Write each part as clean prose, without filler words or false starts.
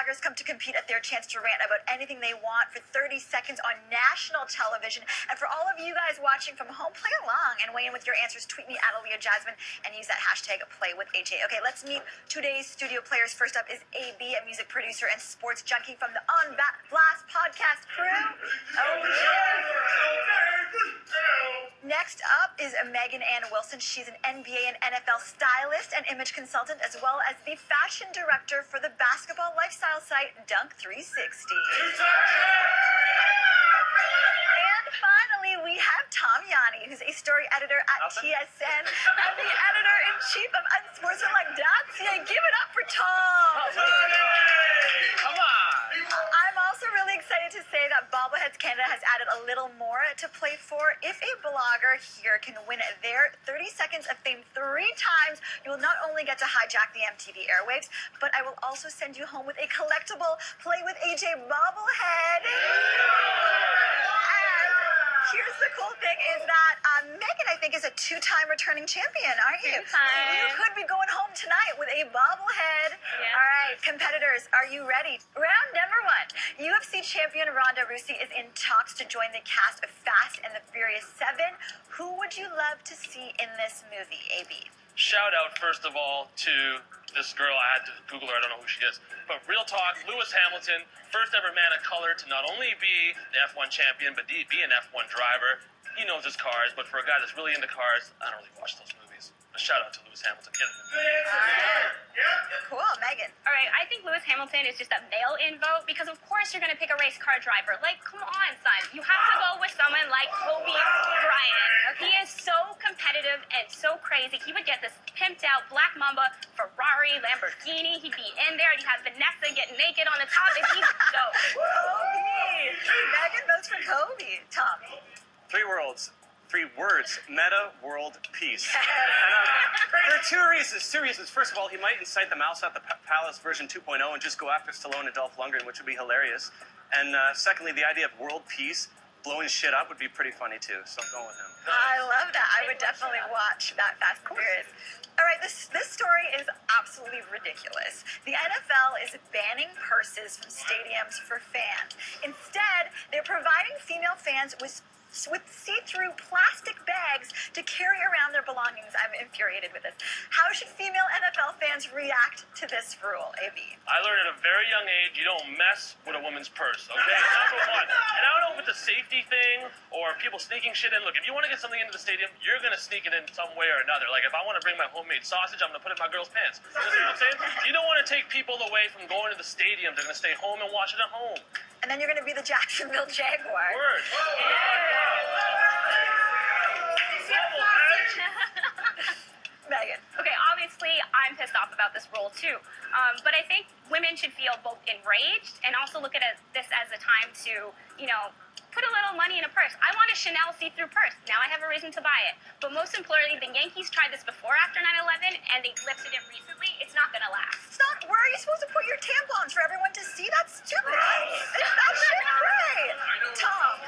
bloggers come to compete at their chance to rant about anything they want for 30 seconds on national television. And for all of you guys watching from home, play along and weigh in with your answers. Tweet me at Aaliyah Jasmine and use that hashtag #PlayWithAJ. Okay, let's meet today's studio players. First up is AB, a music producer and sports junkie from the On Blast podcast crew. Oh, yeah. Next up is Megan Ann Wilson. She's an NBA and NFL stylist and image consultant, as well as the fashion director for the basketball lifestyle site Dunk 360. And finally, we have Tom Yawney, who's a story editor at TSN and the editor-in-chief of Unsportsmanlike.ca. Give it up for Tom! Come on! I'm also really excited to say that Bobbleheads Canada has added a little more to play for. If a blogger here can win their 30 seconds of fame 3 times, you will not only get to hijack the MTV airwaves, but I will also send you home with a collectible Play with AJ bobblehead. Here's the cool thing is that Megan, I think, is a 2-time returning champion, aren't you? 2 times. So you could be going home tonight with a bobblehead. Yeah. All right, competitors, are you ready? Round number 1. UFC champion Ronda Rousey is in talks to join the cast of Fast and the Furious 7. Who would you love to see in this movie, AB? Shout out, first of all, to this girl. I had to Google her. I don't know who she is. But real talk, Lewis Hamilton, first ever man of color to not only be the F1 champion, but be an F1 driver. He knows his cars, but for a guy that's really into cars, I don't really watch those movies. But shout out to Lewis Hamilton. Get it. Cool, Megan. All right, I think Lewis Hamilton is just a mail-in vote because, of course, you're going to pick a race car driver. Like, come on, son. You have to go with someone like Kobe Bryant. He is so competitive and so crazy. He would get this pimped-out Black Mamba, Ferrari, Lamborghini. He'd be in there. He'd have Vanessa get naked on the top. And he's dope. Kobe. Megan votes for Kobe. Tom. 3 worlds. 3 words. Meta world peace. And, there are 2 reasons. First of all, he might incite the Mouse at the Palace version 2.0 and just go after Stallone and Dolph Lundgren, which would be hilarious. And secondly, the idea of world peace, blowing shit up, would be pretty funny too. So I'm going with him. I love that. I would definitely watch that Fast and Furious. All right, this story is absolutely ridiculous. The NFL is banning purses from stadiums for fans. Instead, they're providing female fans with see-through plastic bags to carry around their belongings. I'm infuriated with this. How should female NFL fans react to this rule, AB? I learned at a very young age, you don't mess with a woman's purse, okay? Number 1. And I don't know if it's a safety thing or people sneaking shit in. Look, if you want to get something into the stadium, you're going to sneak it in some way or another. Like, if I want to bring my homemade sausage, I'm going to put it in my girl's pants. You know what I'm saying? You don't want to take people away from going to the stadium. They're going to stay home and watch it at home. And then you're going to be the Jacksonville Jaguars. Word. Megan. Okay, obviously, I'm pissed off about this rule, too. But I think women should feel both enraged and also look at this as a time to, put a little money in a purse. I want a Chanel see-through purse. Now I have a reason to buy it. But most importantly, the Yankees tried this before after 9/11, and they lifted it recently. It's not going to last. Stop. Where are you supposed to put your tampons for everyone to see? That's stupid. That shit's great. Tom.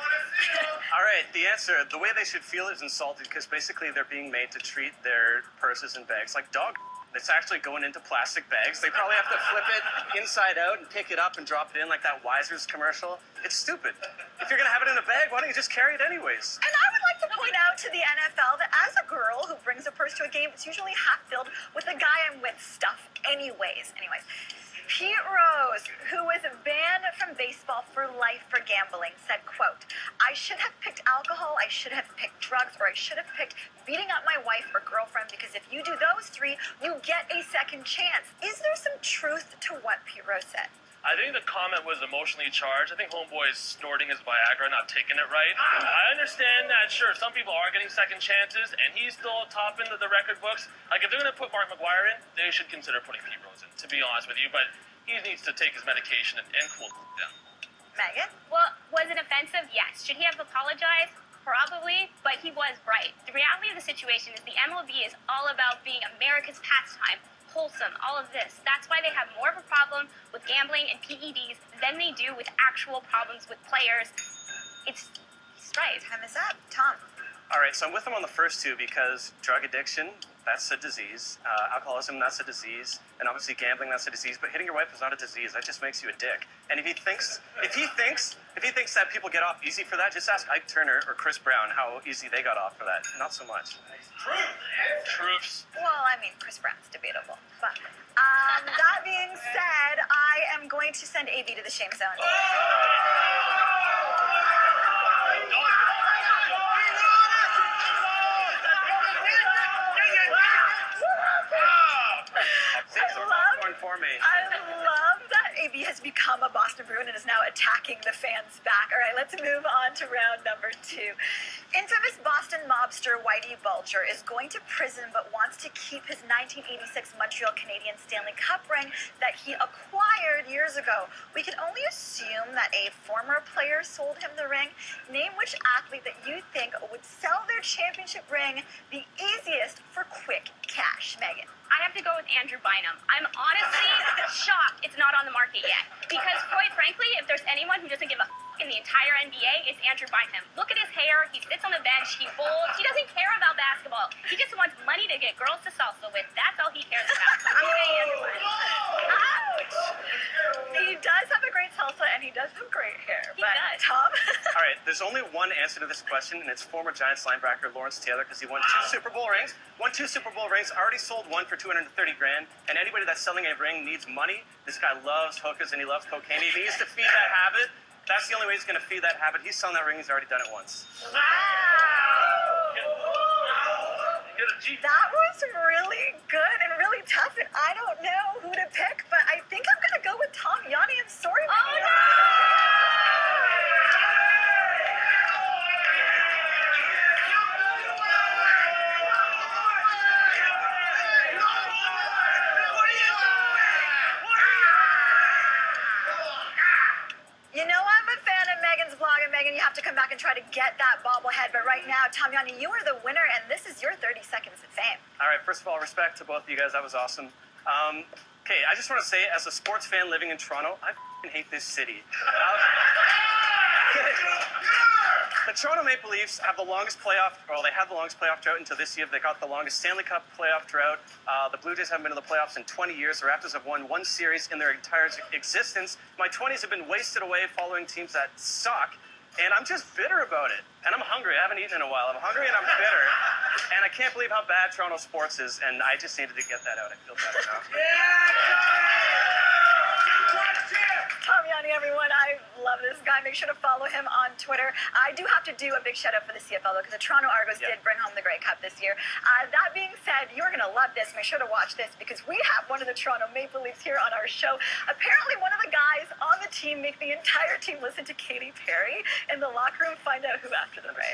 All right, the answer, the way they should feel is insulted because basically they're being made to treat their purses and bags like dog. It's actually going into plastic bags. They probably have to flip it inside out and pick it up and drop it in like that Wiser's commercial. It's stupid. If you're going to have it in a bag, why don't you just carry it anyways? And I would like to point out to the NFL that as a girl who brings a purse to a game, it's usually half filled with the guy I'm with stuff anyways. Pete Rose, who was banned from baseball for life for gambling, said, quote, "I should have picked alcohol, I should have picked drugs, or I should have picked beating up my wife or girlfriend, because if you do those 3, you get a second chance." Is there some truth to what Pete Rose said? I think the comment was emotionally charged. I think Homeboy is snorting his Viagra, not taking it right. I understand that, sure, some people are getting second chances, and he's still top into the record books. Like, if they're going to put Mark McGuire in, they should consider putting Pete Rose in, to be honest with you. But he needs to take his medication and cool down. Megan? Well, was it offensive? Yes. Should he have apologized? Probably, but he was right. The reality of the situation is the MLB is all about being America's pastime, wholesome, all of this. That's why they have more of a problem with gambling and PEDs than they do with actual problems with players. He's right. Time is up. Tom. All right, so I'm with them on the first 2 because drug addiction, that's a disease. Alcoholism, that's a disease. And obviously gambling, that's a disease. But hitting your wife is not a disease. That just makes you a dick. And if he thinks that people get off easy for that, just ask Ike Turner or Chris Brown how easy they got off for that. Not so much. Truths. Well, I mean, Chris Brown's debatable. But that being said, I am going to send AB to the shame zone. I love that AB has become a Boston Bruin and is now attacking the fans back. All right, let's move on to round number 2. Infamous Boston mobster Whitey Bulger is going to prison but wants to keep his 1986 Montreal Canadiens Stanley Cup ring that he acquired years ago. We can only assume that a former player sold him the ring. Name which athlete that you think would sell their championship ring the easiest for quick cash, Megan. I have to go with Andrew Bynum. I'm honestly shocked it's not on the market yet. Because quite frankly, if there's anyone who doesn't give a in the entire NBA, it's Andrew Bynum. Look at his hair. He sits on the bench. He bowls. He doesn't care about basketball. He just wants money to get girls to salsa with. That's all he cares about. I'm saying Andrew Bynum. Ouch! He does have a great salsa and he does have great hair. He does. Tom? All right, there's only one answer to this question, and it's former Giants linebacker Lawrence Taylor, because he won 2 Super Bowl rings. Won 2 Super Bowl rings, already sold one for $230,000. And anybody that's selling a ring needs money. This guy loves hookers and he loves cocaine. He needs to feed that habit. That's the only way he's going to feed that habit. He's selling that ring. He's already done it once. Wow! That was really good and really tough, and I don't know who to pick, but I think I'm going to go with Tom Yawney. I'm sorry. Oh, no! You know I'm a fan of Megan's blog, and Megan, you have to come back and try to get that bobblehead. But right now, Tom Yawney, you are the winner, and this is your 30 seconds of fame. All right, first of all, respect to both of you guys. That was awesome. Okay, I just want to say, as a sports fan living in Toronto, I f***ing hate this city. The Toronto Maple Leafs have the longest playoff, well, they had the longest playoff drought until this year. They got the longest Stanley Cup playoff drought. The Blue Jays haven't been to the playoffs in 20 years. The Raptors have won 1 series in their entire existence. My 20s have been wasted away following teams that suck, and I'm just bitter about it. And I'm hungry. I haven't eaten in a while. I'm hungry and I'm bitter. And I can't believe how bad Toronto sports is, and I just needed to get that out. I feel better now. Tom Yawney, everyone. I love this guy. Make sure to follow him on Twitter. I do have to do a big shout out for the CFL, though, because the Toronto Argos did bring home the Grey Cup this year. That being said, you're going to love this. Make sure to watch this, because we have one of the Toronto Maple Leafs here on our show. Apparently, one of the guys on the team make the entire team listen to Katy Perry in the locker room. Find out who after the break.